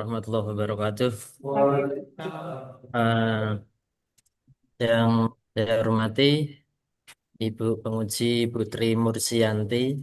warahmatullahi wabarakatuh. Eh, yang saya hormati Ibu Penguji Putri Mursianti,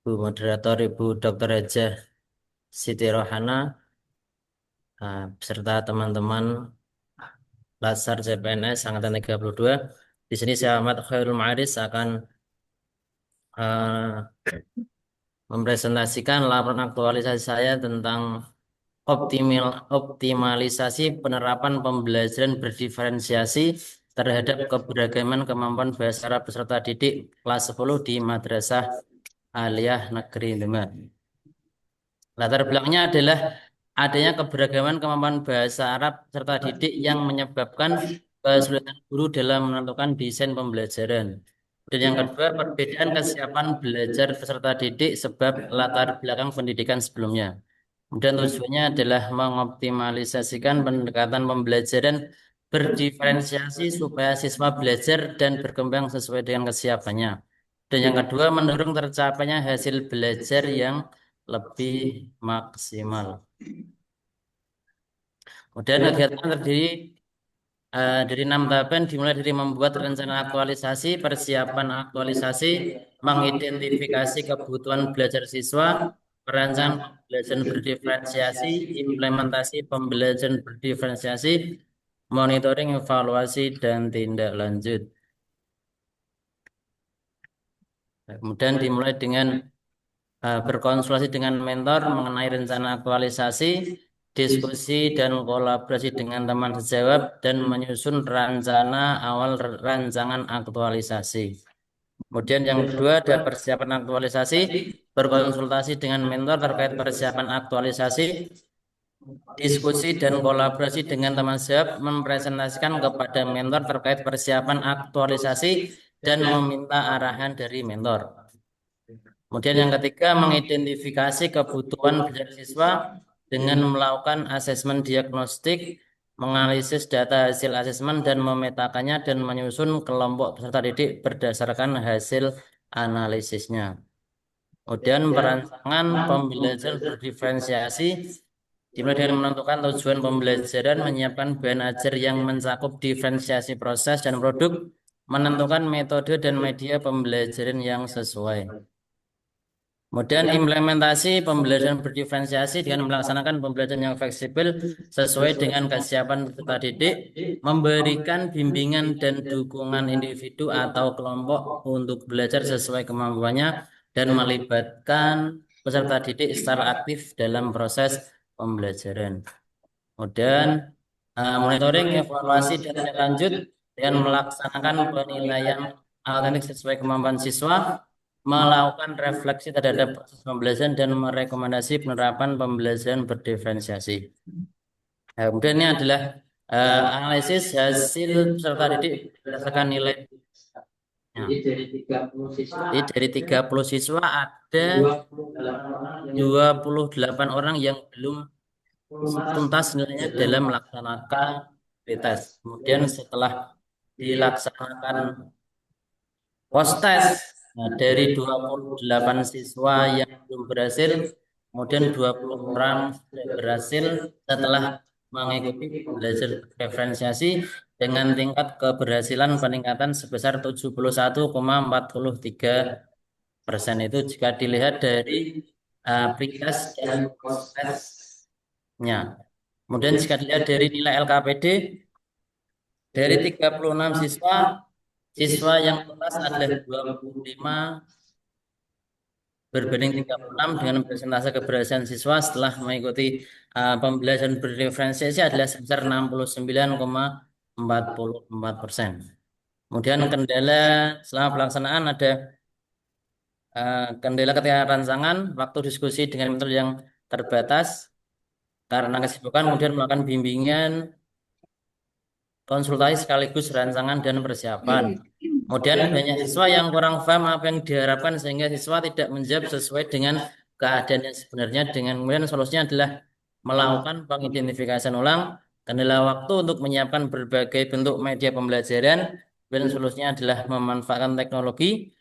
Bu Moderator Ibu Dr. Hajah Siti Rohana, beserta teman-teman Latsar CPNS Angkatan 32. Di sini saya Ahmad Khairul Ma'aris akan eh, mempresentasikan laporan aktualisasi saya tentang optimalisasi penerapan pembelajaran berdiferensiasi terhadap keberagaman kemampuan bahasa Arab peserta didik kelas 10 di Madrasah Aliyah Negeri Demak. Latar belakangnya adalah adanya keberagaman kemampuan bahasa Arab peserta didik yang menyebabkan kesulitan guru dalam menentukan desain pembelajaran. Dan yang kedua, perbedaan kesiapan belajar peserta didik sebab latar belakang pendidikan sebelumnya. Dan tujuannya adalah mengoptimalisasikan pendekatan pembelajaran berdiferensiasi supaya siswa belajar dan berkembang sesuai dengan kesiapannya. Dan yang kedua, mendorong tercapainya hasil belajar yang lebih maksimal. Kemudian kegiatan terdiri dari 6 tahapan, dimulai dari membuat rencana aktualisasi, persiapan aktualisasi, mengidentifikasi kebutuhan belajar siswa, perancangan pembelajaran berdiferensiasi, implementasi pembelajaran berdiferensiasi, monitoring, evaluasi, dan tindak lanjut. Kemudian dimulai dengan berkonsultasi dengan mentor mengenai rencana aktualisasi, diskusi dan kolaborasi dengan teman sejawat, dan menyusun rencana awal rancangan aktualisasi. Kemudian yang kedua ada persiapan aktualisasi, berkonsultasi dengan mentor terkait persiapan aktualisasi, diskusi dan kolaborasi dengan teman sejawat, mempresentasikan kepada mentor terkait persiapan aktualisasi, dan meminta arahan dari mentor. Kemudian yang ketiga, mengidentifikasi kebutuhan belajar siswa dengan melakukan asesmen diagnostik, menganalisis data hasil asesmen dan memetakannya dan menyusun kelompok peserta didik berdasarkan hasil analisisnya. Kemudian perancangan pembelajaran berdiferensiasi dimulai dengan menentukan tujuan pembelajaran, menyiapkan bahan ajar yang mencakup diferensiasi proses dan produk, menentukan metode dan media pembelajaran yang sesuai. Kemudian implementasi pembelajaran berdiferensiasi dengan melaksanakan pembelajaran yang fleksibel sesuai dengan kesiapan peserta didik, memberikan bimbingan dan dukungan individu atau kelompok untuk belajar sesuai kemampuannya, dan melibatkan peserta didik secara aktif dalam proses pembelajaran. Kemudian monitoring, evaluasi, dan tindak lanjut dengan melaksanakan penilaian autentik sesuai kemampuan siswa, melakukan refleksi terhadap proses pembelajaran, dan merekomendasi penerapan pembelajaran berdiferensiasi. Nah, kemudian ini adalah analisis hasil peserta didik berdasarkan nilai. Nah, jadi dari 30 siswa ada 28 orang yang belum tuntas nilainya dalam melaksanakan tes. Kemudian setelah dilaksanakan post test, nah, dari 28 siswa yang belum berhasil, kemudian 20 orang sudah berhasil setelah mengikuti belajar diferensiasi dengan tingkat keberhasilan peningkatan sebesar 71,43%. Itu jika dilihat dari pretest dan post testnya. Kemudian jika dilihat dari nilai LKPD, dari 36 siswa yang tuntas adalah 25 berbanding 36 dengan persentase keberhasilan siswa setelah mengikuti pembelajaran berdiferensiasi adalah sebesar 69,44%. Kemudian kendala selama pelaksanaan ada kendala ketika rancangan, waktu diskusi dengan mentor yang terbatas karena kesibukan, kemudian melakukan bimbingan, konsultasi sekaligus rancangan dan persiapan. Kemudian banyak siswa yang kurang paham apa yang diharapkan sehingga siswa tidak menjawab sesuai dengan keadaan yang sebenarnya. Dengan kemudian solusinya adalah melakukan pengidentifikasian ulang, kendala waktu untuk menyiapkan berbagai bentuk media pembelajaran, dan solusinya adalah memanfaatkan teknologi,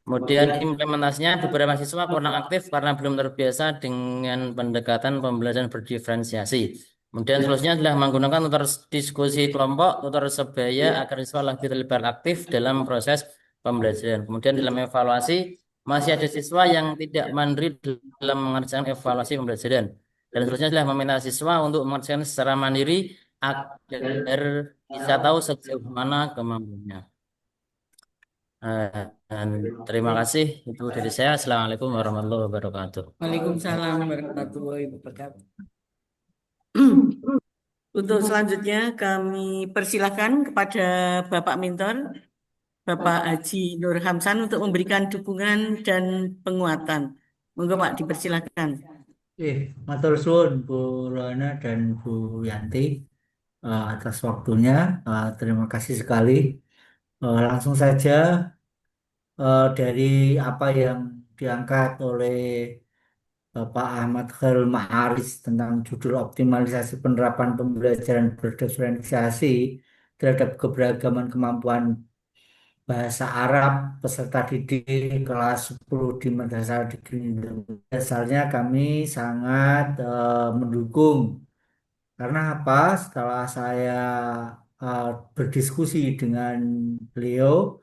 Kemudian implementasinya beberapa siswa kurang aktif karena belum terbiasa dengan pendekatan pembelajaran berdiferensiasi. Kemudian solusinya adalah menggunakan tutor diskusi kelompok, tutor sebaya agar siswa lebih terlibat aktif dalam proses pembelajaran. Kemudian dalam evaluasi, masih ada siswa yang tidak mandiri dalam mengerjakan evaluasi pembelajaran. Dan solusinya adalah meminta siswa untuk mengerjakan secara mandiri agar bisa tahu sejauh mana kemampuannya. Dan terima kasih itu dari saya. Assalamualaikum warahmatullahi wabarakatuh. Waalaikumsalam warahmatullahi wabarakatuh. Untuk selanjutnya kami persilahkan kepada Bapak Mintor, Bapak Haji Nur Hamsan untuk memberikan dukungan dan penguatan. Monggo Pak, dipersilahkan. Matur suwun Bu Rohana dan Bu Yanti atas waktunya. Terima kasih sekali. Langsung saja dari apa yang diangkat oleh Bapak Ahmad Khairul Ma'arif tentang judul optimalisasi penerapan pembelajaran berdiferensiasi terhadap keberagaman kemampuan bahasa Arab peserta didik kelas 10 di Madrasah Negeri Indonesia. Dasarnya kami sangat mendukung karena apa? Setelah saya uh, berdiskusi dengan beliau,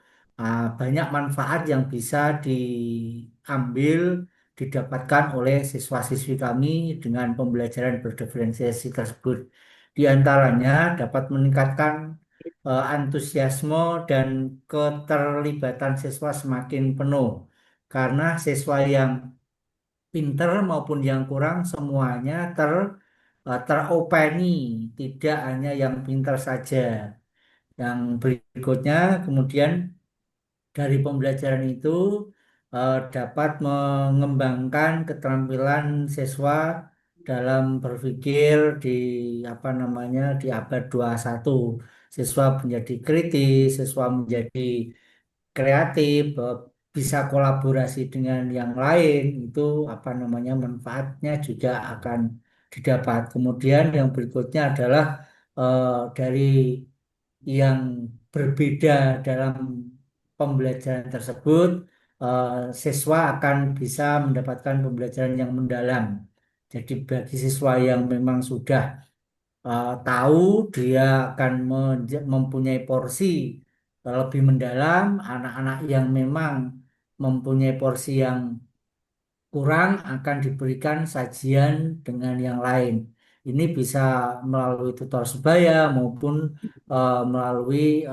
banyak manfaat yang bisa diambil, didapatkan oleh siswa-siswi kami dengan pembelajaran berdiferensiasi tersebut. Di antaranya dapat meningkatkan antusiasme dan keterlibatan siswa semakin penuh. Karena siswa yang pinter maupun yang kurang semuanya teropeni, tidak hanya yang pinter saja. Yang berikutnya kemudian dari pembelajaran itu dapat mengembangkan keterampilan siswa dalam berpikir di apa namanya di abad 21. Siswa menjadi kritis, siswa menjadi kreatif, bisa kolaborasi dengan yang lain, itu apa namanya manfaatnya juga akan didapat. Kemudian yang berikutnya adalah dari yang berbeda dalam pembelajaran tersebut, eh, siswa akan bisa mendapatkan pembelajaran yang mendalam. Jadi bagi siswa yang memang sudah tahu dia akan mempunyai porsi lebih mendalam, anak-anak yang memang mempunyai porsi yang kurang akan diberikan sajian dengan yang lain. Ini bisa melalui tutor sebaya maupun melalui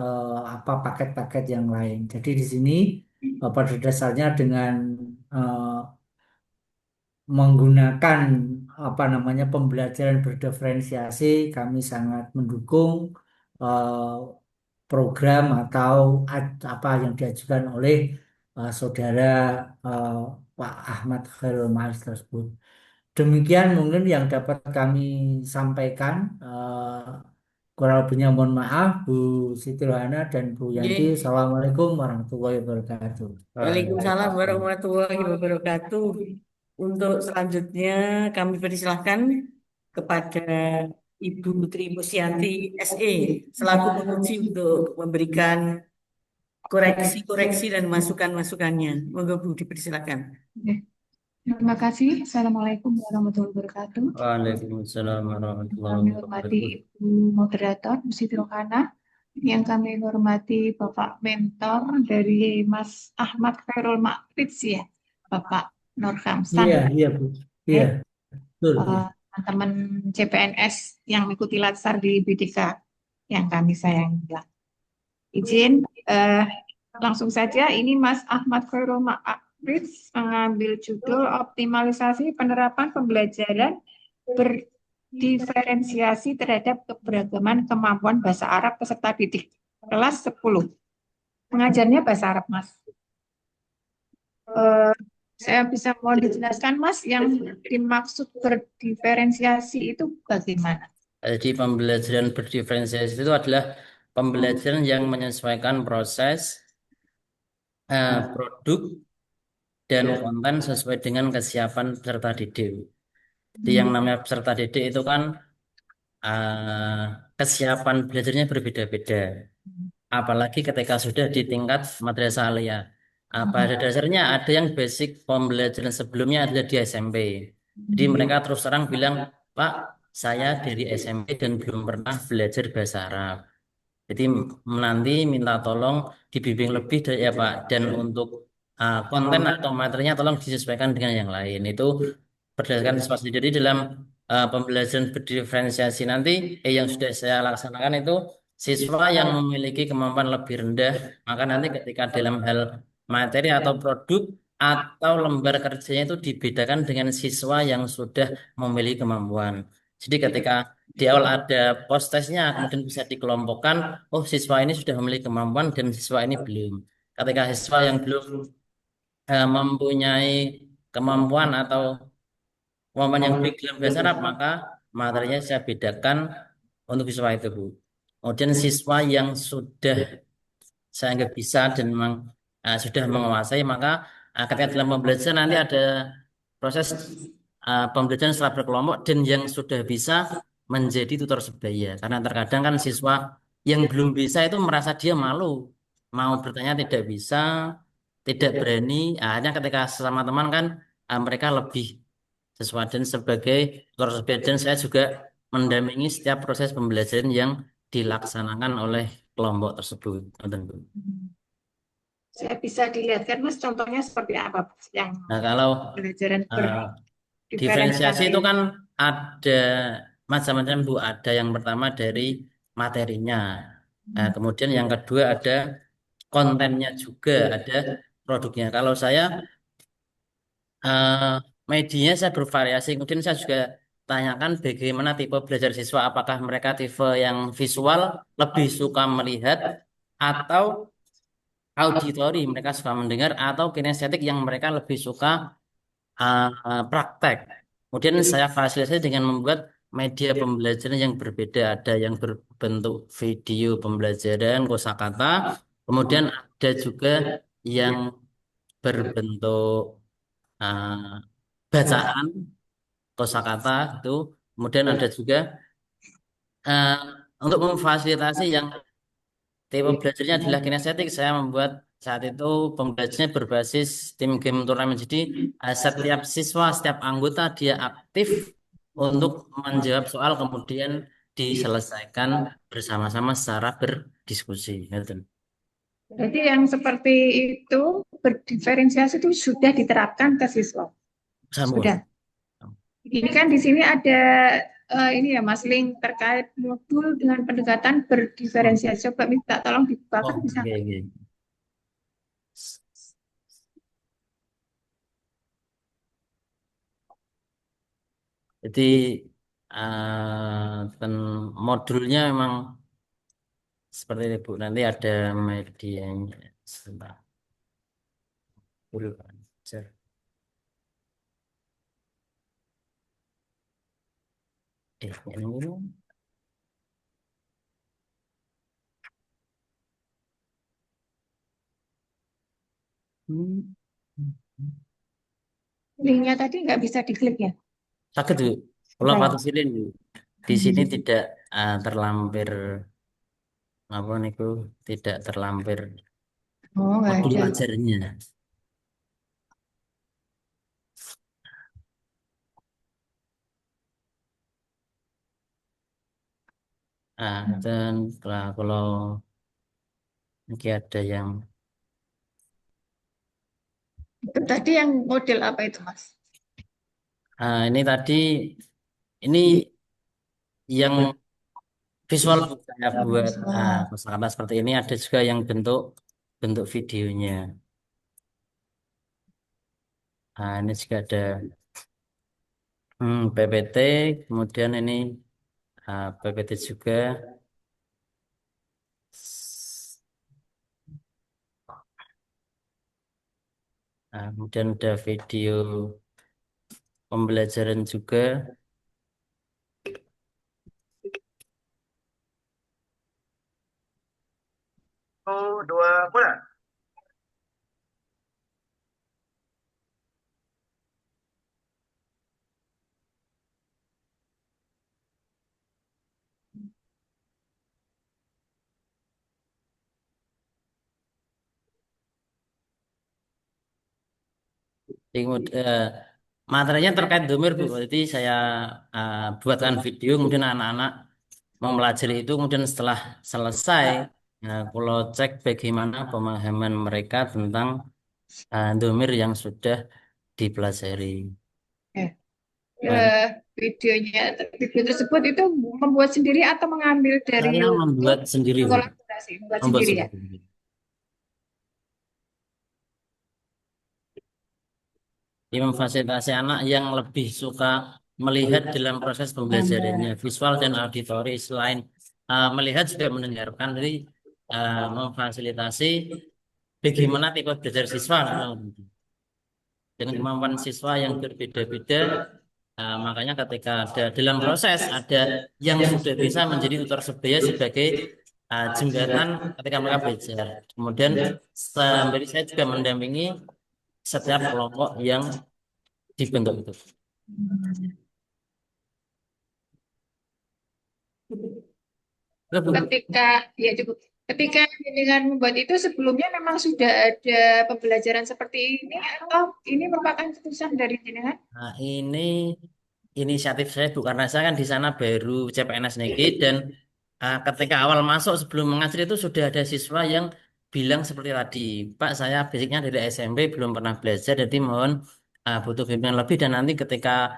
apa paket-paket yang lain. Jadi di sini pada dasarnya dengan eh, menggunakan apa namanya pembelajaran berdiferensiasi, kami sangat mendukung eh, program atau apa yang diajukan oleh saudara eh, Pak Ahmad Khairul Ma'arif tersebut. Demikian mungkin yang dapat kami sampaikan. Kurang lebihnya mohon maaf Bu Siti Rohana dan Bu Yanti. Nggih. Assalamualaikum warahmatullahi wabarakatuh. Waalaikumsalam Waalaikumsalam. warahmatullahi wabarakatuh. Untuk selanjutnya kami persilahkan kepada Ibu Tri Musyanti SE selaku penguji untuk memberikan koreksi-koreksi dan masukan-masukannya. Monggo Bu, dipersilakan. Oke, terima kasih. Assalamualaikum warahmatullahi wabarakatuh. Waalaikumsalam Yang warahmatullahi kami hormati wabarakatuh. Ibu Moderator, Bu Siti Rohana. Yang kami hormati Bapak Mentor dari Mas Ahmad Khairul Ma'arif ya, Bapak Nur Hamsan. Iya, iya Bu. Iya, Oke, betul Bu. teman-teman CPNS yang mengikuti latsar di BDK yang kami sayangi. Izin langsung saja, ini Mas Ahmad Khairul Ma'arif mengambil judul optimalisasi penerapan pembelajaran berdiferensiasi terhadap keberagaman kemampuan bahasa Arab peserta didik kelas 10. Pengajarnya bahasa Arab, Mas. Eh, saya bisa mohon dijelaskan, Mas, yang dimaksud berdiferensiasi itu bagaimana? Jadi pembelajaran berdiferensiasi itu adalah pembelajaran yang menyesuaikan proses, produk, dan konten sesuai dengan kesiapan peserta didik. Jadi yang namanya peserta didik itu kan kesiapan belajarnya berbeda-beda. Apalagi ketika sudah di tingkat madrasah aliyah. Pada dasarnya ada yang basic pembelajaran sebelumnya ada di SMP. Jadi mereka terus terang bilang, Pak, saya dari SMP dan belum pernah belajar bahasa Arab. Jadi nanti minta tolong dibimbing lebih ya Pak. Dan untuk konten atau materinya tolong disesuaikan dengan yang lain. Itu berdasarkan siswa sendiri. Jadi dalam pembelajaran berdiferensiasi nanti yang sudah saya laksanakan itu siswa yang memiliki kemampuan lebih rendah, maka nanti ketika dalam hal materi atau produk atau lembar kerjanya itu dibedakan dengan siswa yang sudah memiliki kemampuan. Jadi ketika di awal ada post testnya, kemudian bisa dikelompokkan, oh siswa ini sudah memiliki kemampuan dan siswa ini belum. Ketika siswa yang belum mempunyai kemampuan atau kemampuan yang baik dalam bahasa Arab, maka materinya saya bedakan untuk siswa itu, Bu. Kemudian siswa yang sudah saya anggap bisa dan memang sudah menguasai, maka ketika dalam pembelajaran nanti ada proses pembelajaran secara berkelompok dan yang sudah bisa menjadi tutor sebaya. Karena terkadang kan siswa yang belum bisa itu merasa dia malu, mau bertanya tidak bisa, tidak berani. Hanya ketika sesama teman kan mereka lebih sesuai dan sebagai tutor sebaya dan saya juga mendampingi setiap proses pembelajaran yang dilaksanakan oleh kelompok tersebut. Ngoten, Bu. Saya bisa dilihatkan Mas contohnya seperti apa Mas, yang Nah, kalau pembelajaran eh, diferensiasi berdiferensiasi. itu kan ada macam-macam Bu. Ada yang pertama dari materinya. Kemudian yang kedua ada kontennya juga, ada produknya. Kalau saya eh, medianya saya bervariasi. Kemudian saya juga tanyakan bagaimana tipe belajar siswa. Apakah mereka tipe yang visual, lebih suka melihat, atau auditori mereka suka mendengar, atau kinestetik yang mereka lebih suka praktek. Kemudian saya fasilitasi dengan membuat media pembelajaran yang berbeda. Ada yang berbentuk video pembelajaran kosakata, kemudian ada juga yang berbentuk uh, bacaan kosakata itu. Kemudian ada juga uh, untuk memfasilitasi yang tipe belajarnya adalah kinestetik. Saya membuat saat itu pembelajarannya berbasis tim game turnamen. Jadi setiap siswa, setiap anggota dia aktif untuk menjawab soal kemudian diselesaikan bersama-sama secara berdiskusi. Gitu. Jadi yang seperti itu berdiferensiasi itu sudah diterapkan ke siswa. Sampun. Sudah. Ini kan di sini ada ini ya Mas link terkait modul dengan pendekatan berdiferensiasi. Coba minta tolong dibukakan Oh, bisa oke, nggak? oke. Jadi modulnya memang seperti itu, Bu. Nanti ada medianya. Sebentar. Dulu aja. Ini dulu. Hmm. Linknya tadi nggak bisa diklik ya? Sakit, Bu. Kalau Bisa ya? fatosilin, Bu. Di sini tidak terlampir apa niku, tidak terlampir Oh, nggak modul ada. ajarnya. Dan kalau ini ada yang Itu tadi yang model apa itu Mas? ini tadi ini yang visual saya buat Oh, kosakata seperti ini, ada juga yang bentuk bentuk videonya. Ini juga ada PPT, kemudian ini PPT juga. Kemudian ada video pembelajaran juga. Oh, dua bulan. Materinya terkait domir, Bu. Jadi saya buatkan video, kemudian anak-anak mempelajari itu, kemudian setelah selesai, kalau cek bagaimana pemahaman mereka tentang domir yang sudah dipelajari. Ya. Baik. Video tersebut itu membuat sendiri atau mengambil dari Saya YouTube, membuat sendiri, Bu. kolaborasi, membuat Membuat sendiri ya. sendiri. Ini memfasilitasi anak yang lebih suka melihat dalam proses pembelajarannya, visual dan auditory. Selain melihat juga mendengarkan, jadi memfasilitasi bagaimana tipe belajar siswa dan kemampuan siswa yang berbeda-beda. Makanya ketika ada dalam proses ada yang sudah bisa menjadi tutor sebaya sebagai jembatan ketika mereka belajar. Kemudian sembari saya juga mendampingi setiap kelompok yang dibentuk itu. Ketika dengan membuat itu sebelumnya memang sudah ada pembelajaran seperti ini atau ini merupakan keputusan dari jenengan? Nah, ini inisiatif saya, Bu, karena saya kan di sana baru CPNS Negeri dan ketika awal masuk sebelum mengajar itu sudah ada siswa yang bilang seperti tadi, Pak, saya basicnya dari SMP belum pernah belajar, jadi mohon butuh bimbingan lebih dan nanti ketika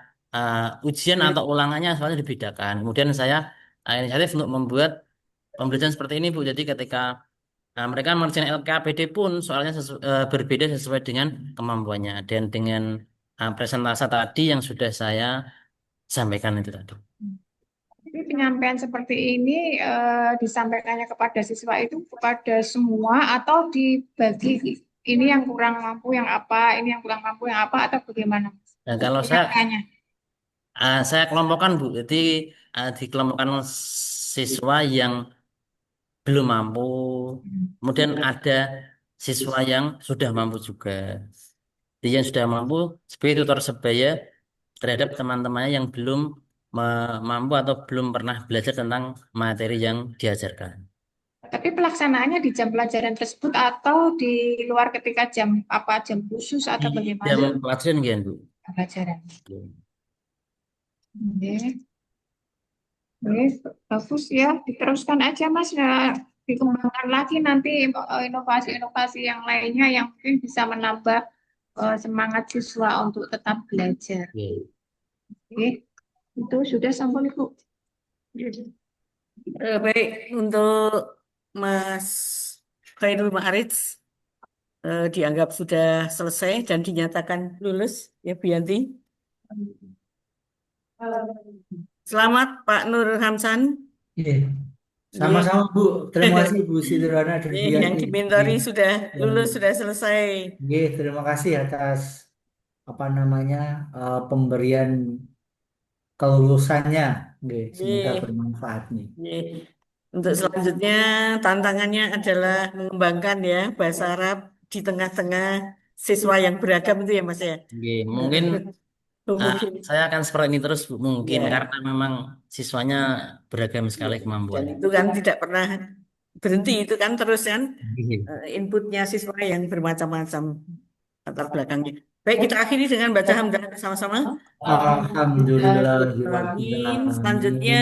ujian atau ulangannya soalnya dibedakan. Kemudian saya inisiatif untuk membuat pembelajaran seperti ini, Bu. Jadi ketika mereka mengerjakan LKPD pun soalnya berbeda sesuai dengan kemampuannya dan dengan presentase tadi yang sudah saya sampaikan itu tadi. Tapi penyampaian seperti ini disampaikannya kepada siswa itu kepada semua atau dibagi ini yang kurang mampu yang apa, ini yang kurang mampu yang apa atau bagaimana? Dan kalau Penyampaiannya. saya kelompokkan, Bu, jadi dikelompokkan siswa yang belum mampu, kemudian ada siswa yang sudah mampu juga. Dia yang sudah mampu sebagai tutor sebaya terhadap teman-temannya yang belum mampu atau belum pernah belajar tentang materi yang diajarkan. Tapi pelaksanaannya di jam pelajaran tersebut atau di luar ketika jam khusus atau Di bagaimana? jam pelajaran kan, Bu. Pelajaran. Oke. Oke, bagus ya. Diteruskan aja Mas. Nah, dikembangkan lagi nanti inovasi-inovasi yang lainnya yang mungkin bisa menambah semangat siswa untuk tetap belajar. Oke. Oke, itu sudah sampai Bu. Baik, untuk Mas Khairul Ma'arij dianggap sudah selesai dan dinyatakan lulus, ya Bu Yanti. Selamat Pak Nur Hamsan. Iya. Sama-sama Bu. Terima kasih Bu Siti Rohana dan Bu Yang Yanti. dimentori sudah lulus, sudah selesai. Terima kasih atas pemberian kelulusannya. Semoga Nggih. bermanfaat nih. Nggih. Untuk selanjutnya tantangannya adalah mengembangkan ya bahasa Arab di tengah-tengah siswa yang beragam itu ya Mas ya. Oke, mungkin Mungkin. saya akan seperti ini terus, Bu. Mungkin Ya. karena memang siswanya beragam sekali Dan kemampuannya. itu kan tidak pernah berhenti itu kan terus kan Oke. inputnya siswa yang bermacam-macam latar belakangnya. Baik, kita akhiri dengan baca hamdalah bersama-sama. Alhamdulillah. Amin. Selanjutnya